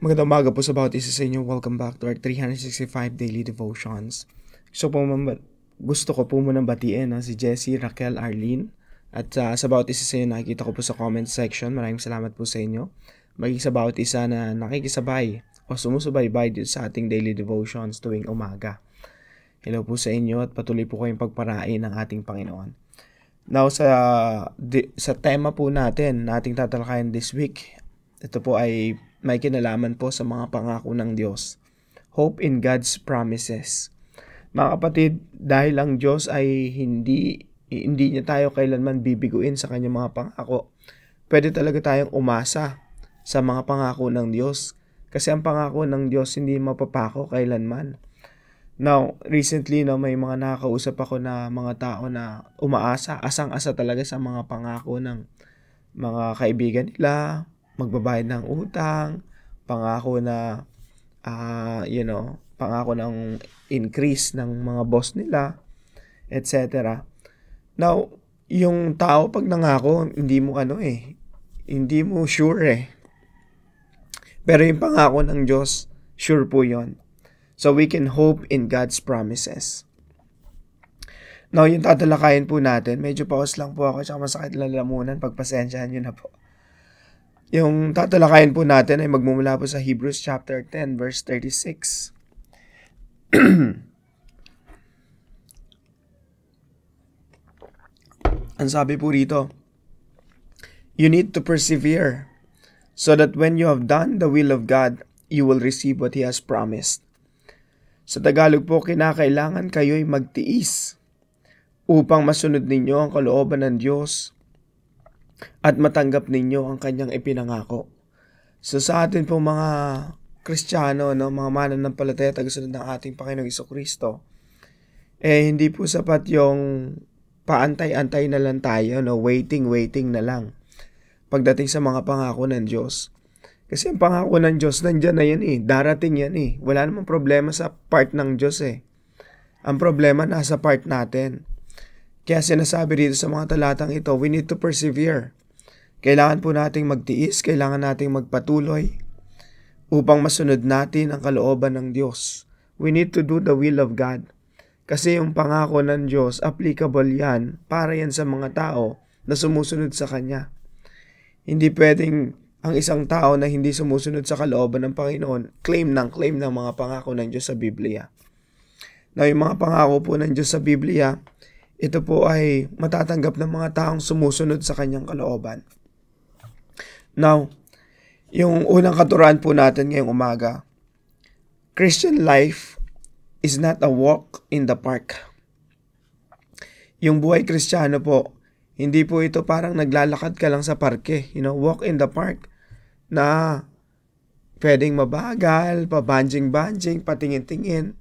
Magandang umaga po sa bawat isa sa inyo. Welcome back to our 365 Daily Devotions. Gusto ko po munang batiin si Jessie, Raquel, Arlene. At sa bawat isa sa inyo nakikita ko po sa comment section. Maraming salamat po sa inyo. Maging sa bawat isa na nakikisabay o sumusubaybay dito sa ating Daily Devotions tuwing umaga. Hello po sa inyo at patuloy po kayong pagparain ng ating Panginoon. Now sa tema po natin tatalakayin this week, ito po ay may kinalaman po sa mga pangako ng Diyos. Hope in God's promises. Mga kapatid, dahil ang Diyos ay hindi niya tayo kailanman bibiguin sa kanyang mga pangako, pwede talaga tayong umasa sa mga pangako ng Diyos. Kasi ang pangako ng Diyos hindi mapapako kailanman. Now, recently may mga nakakausap ako na mga tao na umaasa, asang-asa talaga sa mga pangako ng mga kaibigan nila, magbabayad ng utang, pangako na pangako ng increase ng mga boss nila, etc. Now, yung tao pag nangako, hindi mo sure. Pero yung pangako ng Diyos, sure po yon. So we can hope in God's promises. Now, yung tatalakayin po natin, medyo pause lang po ako, tsaka masakit lalamunan, pagpasensyahan nyo na po. Yung tatalakayin po natin ay magmumula po sa Hebrews chapter 10 verse 36. Ang sabi po rito, you need to persevere so that when you have done the will of God, you will receive what He has promised. Sa Tagalog po, kinakailangan kayo'y magtiis upang masunod ninyo ang kalooban ng Diyos at matanggap ninyo ang kanyang ipinangako. So sa atin po mga Kristiyano, mga mananampalataya tagasunod ng ating Panginoong Jesucristo, hindi po sapat yung paantay-antay na lang tayo, waiting na lang pagdating sa mga pangako ng Diyos. Kasi ang pangako ng Diyos, nandyan na yan darating yan Wala namang problema sa part ng Diyos Ang problema nasa part natin. Kaya sinasabi dito sa mga talatang ito, we need to persevere. Kailangan po nating magtiis, kailangan nating magpatuloy upang masunod natin ang kalooban ng Diyos. We need to do the will of God. Kasi yung pangako ng Diyos, applicable yan para yan sa mga tao na sumusunod sa Kanya. Hindi pwedeng ang isang tao na hindi sumusunod sa kalooban ng Panginoon, claim ng mga pangako ng Diyos sa Biblia. Now, yung mga pangako po ng Diyos sa Biblia, ito po ay matatanggap ng mga taong sumusunod sa kanyang kalooban. Now, yung unang katuruan po natin ngayong umaga, Christian life is not a walk in the park. Yung buhay Kristiyano po, hindi po ito parang naglalakad ka lang sa parke. Walk in the park na pwedeng mabagal, pabanjing-banjing, patingin-tingin,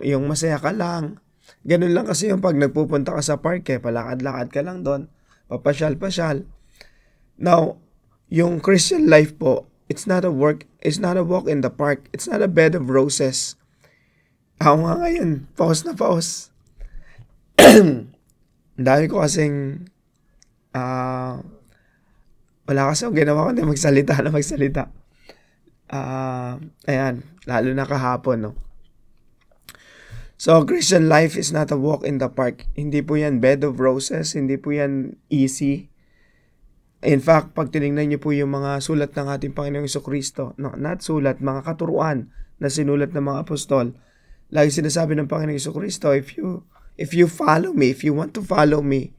yung masaya ka lang. Ganun lang kasi yung pag nagpupunta ka sa park, palakad-lakad ka lang doon, papasyal-pasyal. Now, yung Christian life po, it's not a walk in the park. It's not a bed of roses. Ako nga ngayon, pause na pause. Dami ko kasing wala kasi akong ginawa kundi magsalita. Ayan, lalo na kahapon, So, Christian life is not a walk in the park. Hindi po yan bed of roses. Hindi po yan easy. In fact, pag tinignan niyo po yung mga sulat ng ating Panginoong Jesucristo, not sulat, mga katuruan na sinulat ng mga apostol, lagi sinasabi ng Panginoong Jesucristo, if you follow me, if you want to follow me,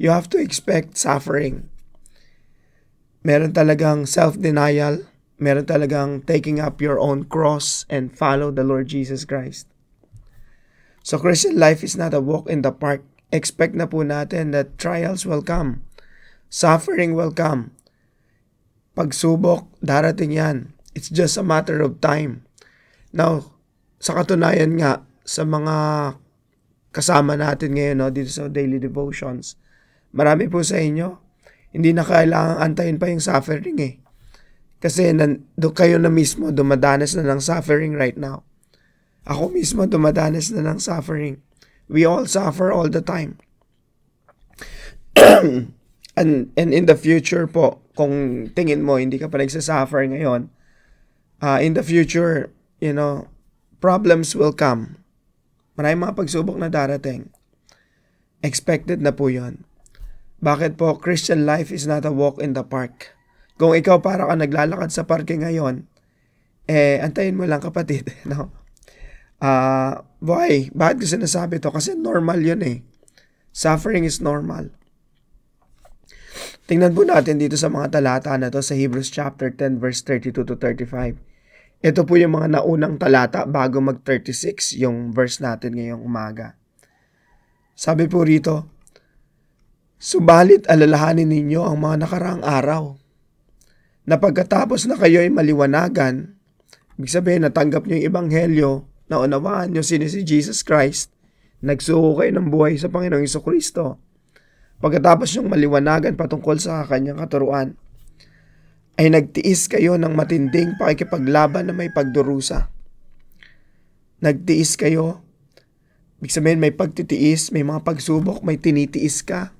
you have to expect suffering. Meron talagang self-denial. Meron talagang taking up your own cross and follow the Lord Jesus Christ. So Christian life is not a walk in the park. Expect na po natin that trials will come. Suffering will come. Pagsubok, darating yan. It's just a matter of time. Now, sa katunayan nga, sa mga kasama natin ngayon dito sa Daily Devotions, marami po sa inyo, hindi na kailangang antayin pa yung suffering Kasi kayo na mismo dumadanas na ng suffering right now. Ako mismo dumadanas na ng suffering. We all suffer all the time. And in the future po, kung tingin mo hindi ka pa nagsasuffer ngayon, In the future, problems will come. Maraming mga pagsubok na darating. Expected na po yun. Bakit po? Christian life is not a walk in the park. Kung ikaw para ka naglalakad sa parke ngayon, antayin mo lang kapatid. No? Bakit ko sinasabi to? Kasi normal yun eh. Suffering is normal. Tingnan po natin dito sa mga talata na to sa Hebrews chapter 10 verse 32 to 35. Ito po yung mga naunang talata bago mag-36 yung verse natin ngayong umaga. Sabi po rito, subalit alalahanin ninyo ang mga nakaraang araw, na pagkatapos na kayo ay maliwanagan, ibig sabihin natanggap nyo yung ebanghelyo, naunawaan nyo si Jesus Christ, nagsuko kayo ng buhay sa Panginoong Jesucristo. Pagkatapos yung maliwanagan patungkol sa kanyang katuruan, ay nagtiis kayo ng matinding pakikipaglaban na may pagdurusa. Nagtiis kayo, ibig sabihin may pagtitiis, may mga pagsubok, may tinitiis ka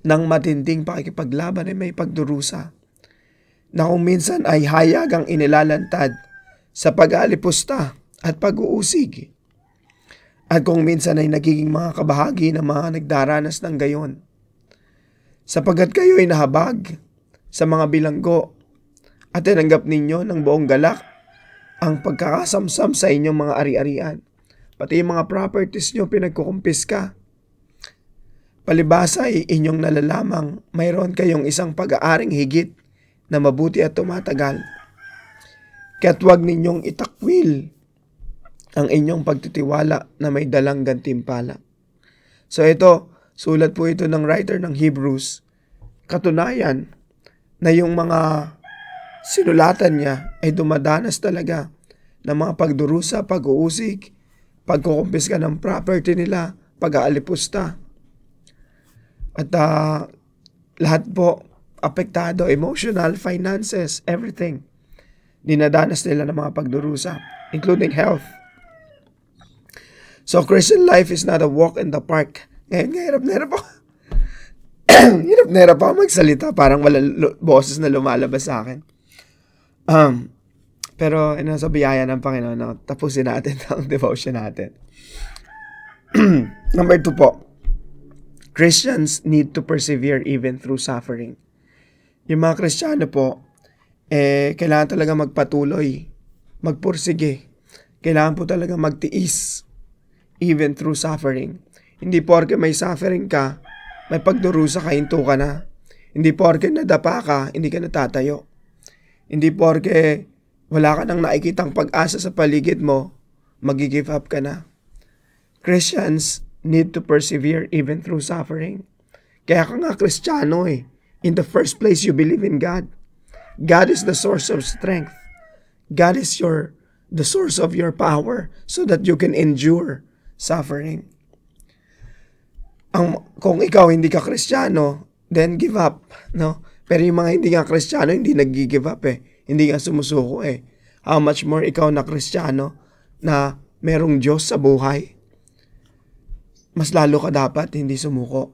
ng matinding pakikipaglaban na may pagdurusa, na kung minsan ay hayagang inilalantad sa pag-aalipusta at pag-uusig, at kung minsan ay nagiging mga kabahagi ng mga nagdaranas ng gayon. Sapagkat kayo ay nahabag sa mga bilanggo at tinanggap ninyo ng buong galak ang pagkakasamsam sa inyong mga ari-arian. Pati yung mga properties nyo pinagkukumpiska. Palibasa ay inyong nalalamang mayroon kayong isang pag-aaring higit na mabuti at tumatagal. Kaya't huwag ninyong itakwil ang inyong pagtitiwala na may dalang gantimpala. So ito, sulat po ito ng writer ng Hebrews. Katunayan na yung mga sinulatan niya ay dumadanas talaga ng mga pagdurusa, pag-uusig, pagkukumpiska ng property nila, pag-aalipusta. At lahat po apektado, emotional, finances, everything. Dinadanas nila ng mga pagdurusa, including health. So Christian life is not a walk in the park. Ngayon, hirap na hirap ako. Hirap na hirap ako magsalita. Parang wala boses na lumalabas sa akin. Pero sa biyaya ng Panginoon, tapusin natin ang devotion natin. Number 2 po. Christians need to persevere even through suffering. Yung mga Kristiyano po, kailangan talaga magpatuloy, magpursige. Kailangan po talaga magtiis even through suffering. Hindi porke may suffering ka, may pagdurusa ka, hinto ka na. Hindi porke nadapa ka, hindi ka natatayo. Hindi porke wala ka nang nakikitang pag-asa sa paligid mo, mag-give up ka na. Christians need to persevere even through suffering. Kaya ka nga Kristiyano eh. In the first place, you believe in God. God is the source of strength. God is the source of your power so that you can endure suffering. Kung ikaw hindi ka Kristiyano, then give up, no? Pero yung mga hindi nga Kristiyano, hindi nag-give up eh. Hindi nga sumusuko eh. How much more ikaw na Kristiyano na merong Diyos sa buhay? Mas lalo ka dapat hindi sumuko.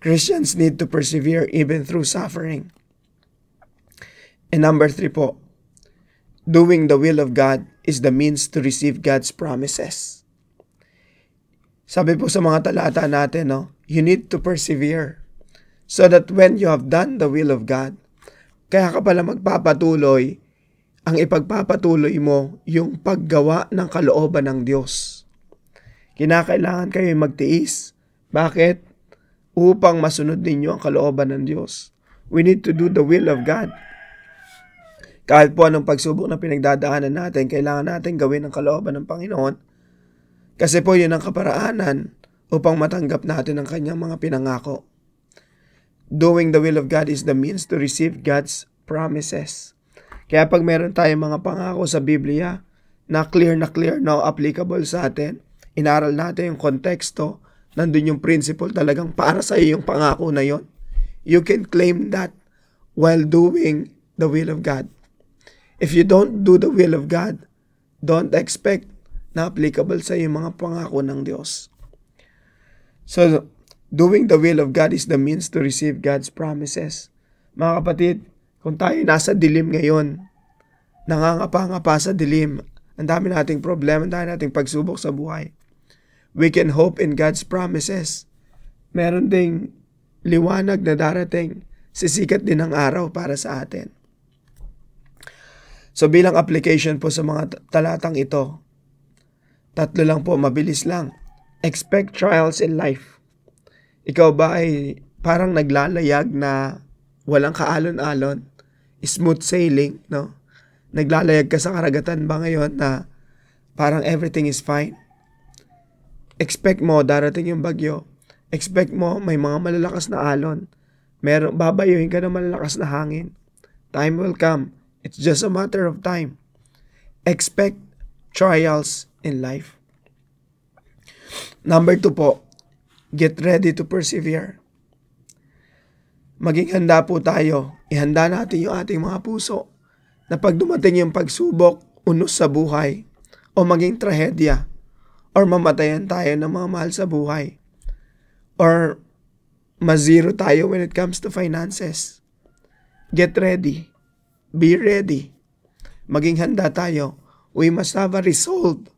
Christians need to persevere even through suffering. And number 3 po, doing the will of God is the means to receive God's promises. Sabi po sa mga talata natin, you need to persevere so that when you have done the will of God, kaya ka pala magpapatuloy, ang ipagpapatuloy mo yung paggawa ng kalooban ng Diyos. Kinakailangan kayo magtiis. Bakit? Upang masunod ninyo ang kalooban ng Diyos. We need to do the will of God. Kahit po anong pagsubok na pinagdadaanan natin, kailangan natin gawin ang kalooban ng Panginoon. Kasi po yun ang kaparaanan upang matanggap natin ang kanyang mga pinangako. Doing the will of God is the means to receive God's promises. Kaya pag meron tayong mga pangako sa Biblia na clear, no applicable sa atin, inaral natin yung konteksto, nandun yung principle talagang para sa iyo yung pangako na yon. You can claim that while doing the will of God. If you don't do the will of God, don't expect na applicable sa iyo mga pangako ng Diyos. So, doing the will of God is the means to receive God's promises. Mga kapatid, kung tayo nasa dilim ngayon, nangangapa-ngapa sa dilim. Ang dami nating problema, ang dami nating pagsubok sa buhay. We can hope in God's promises. Meron ding liwanag na darating. Sisikat din ang araw para sa atin. So bilang application po sa mga talatang ito, 3 lang po, mabilis lang. Expect trials in life. Ikaw ba ay parang naglalayag na walang kaalon-alon? Smooth sailing, no? Naglalayag ka sa karagatan ba ngayon na parang everything is fine? Expect mo darating yung bagyo. Expect mo may mga malalakas na alon. Babayuhin ka ng malalakas na hangin. Time will come. It's just a matter of time. Expect trials in life. Number 2 po, get ready to persevere. Maging handa po tayo. Ihanda natin yung ating mga puso na pag dumating yung pagsubok, unos sa buhay, o maging trahedya, or mamatayan tayo ng mga mahal sa buhay, or ma-zero tayo when it comes to finances. Get ready. Be ready. Maging handa tayo. We must have a resolve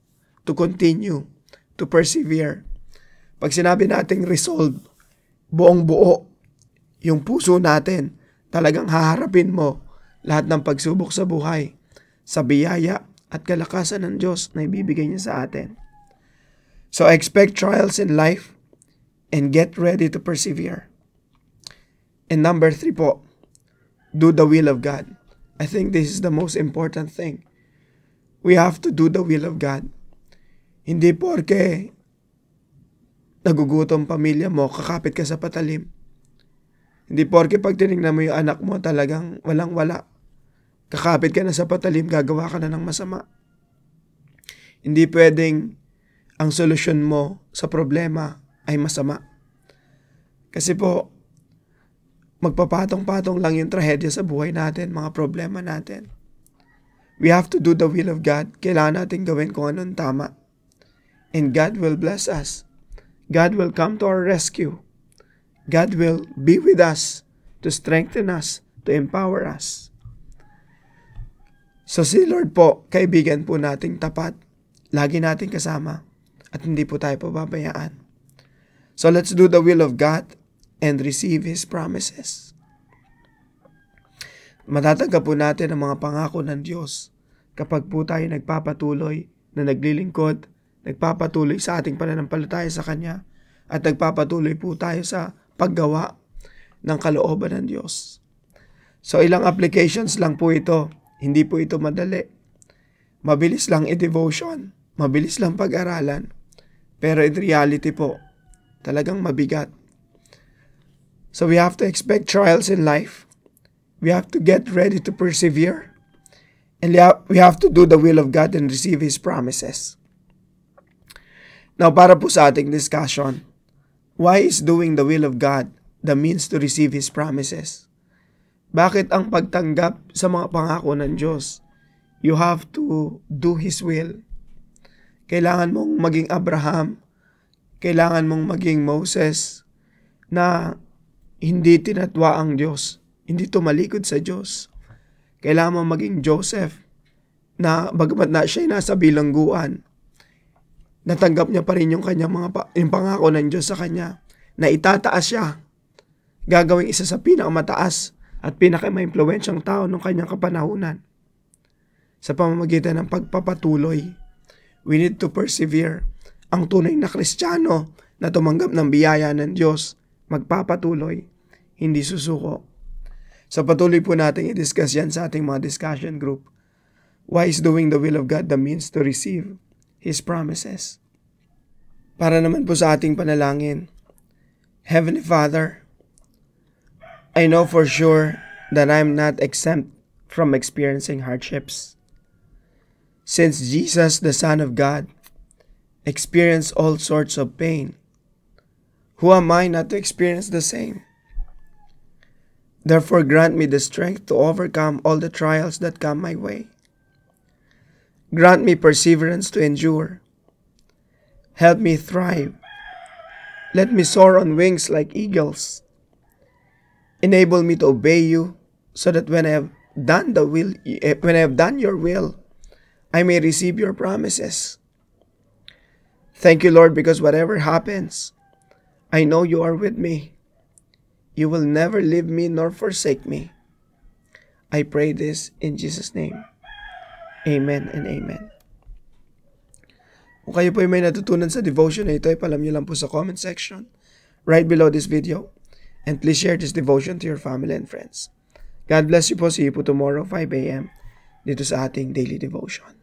to continue, to persevere. Pag sinabi nating resolve, buong buo, yung puso natin, talagang haharapin mo lahat ng pagsubok sa buhay, sa biyaya at kalakasan ng Diyos na ibibigay niya sa atin. So expect trials in life and get ready to persevere. And number 3 po, do the will of God. I think this is the most important thing. We have to do the will of God. Hindi porke nagugutom pamilya mo, kakapit ka sa patalim. Hindi porke pag tinignan mo yung anak mo talagang walang-wala. Kakapit ka na sa patalim, gagawa ka na ng masama. Hindi pwedeng ang solusyon mo sa problema ay masama. Kasi po, magpapatong-patong lang yung trahedya sa buhay natin, mga problema natin. We have to do the will of God. Kailangan natin gawin kung anong tama. And God will bless us. God will come to our rescue. God will be with us to strengthen us, to empower us. So si Lord po, kaibigan po nating tapat, lagi nating kasama, at hindi po tayo pababayaan. So let's do the will of God and receive His promises. Matatanggap po natin ang mga pangako ng Diyos kapag po tayo nagpapatuloy na naglilingkod, nagpapatuloy sa ating pananampalataya sa Kanya, at nagpapatuloy po tayo sa paggawa ng kalooban ng Diyos. So ilang applications lang po ito. Hindi po ito madali. Mabilis lang i-devotion. Mabilis lang pag-aralan. Pero in reality po, talagang mabigat. So we have to expect trials in life. We have to get ready to persevere. And we have to do the will of God and receive His promises. Now, para po sa ating discussion, why is doing the will of God the means to receive His promises? Bakit ang pagtanggap sa mga pangako ng Diyos? You have to do His will. Kailangan mong maging Abraham, kailangan mong maging Moses, na hindi tinatwa ang Diyos, hindi tumalikod sa Diyos. Kailangan mong maging Joseph, na bagamat na siya'y nasa bilangguan, natanggap niya pa rin yung kanyang yung pangako ng Diyos sa kanya, na itataas siya, gagawing isa sa pinakamataas at pinaka-maimpluwensyang tao ng kanyang kapanahunan. Sa pamamagitan ng pagpapatuloy, we need to persevere. Ang tunay na Kristiyano na tumanggap ng biyaya ng Diyos, magpapatuloy, hindi susuko. So patuloy po natin i-discuss yan sa ating mga discussion group. Why is doing the will of God the means to receive His promises? Para naman po sa ating panalangin, Heavenly Father, I know for sure that I'm not exempt from experiencing hardships. Since Jesus, the Son of God, experienced all sorts of pain, who am I not to experience the same? Therefore, grant me the strength to overcome all the trials that come my way. Grant me perseverance to endure. Help me thrive. Let me soar on wings like eagles. Enable me to obey you so that when I have done your will, I may receive your promises. Thank you, Lord, because whatever happens, I know you are with me. You will never leave me nor forsake me. I pray this in Jesus' name. Amen and amen. Kung kayo po ay may natutunan sa devotion na ito, ipalam niyo lang po sa comment section right below this video. And please share this devotion to your family and friends. God bless you po. See you po tomorrow 5 a.m. dito sa ating daily devotion.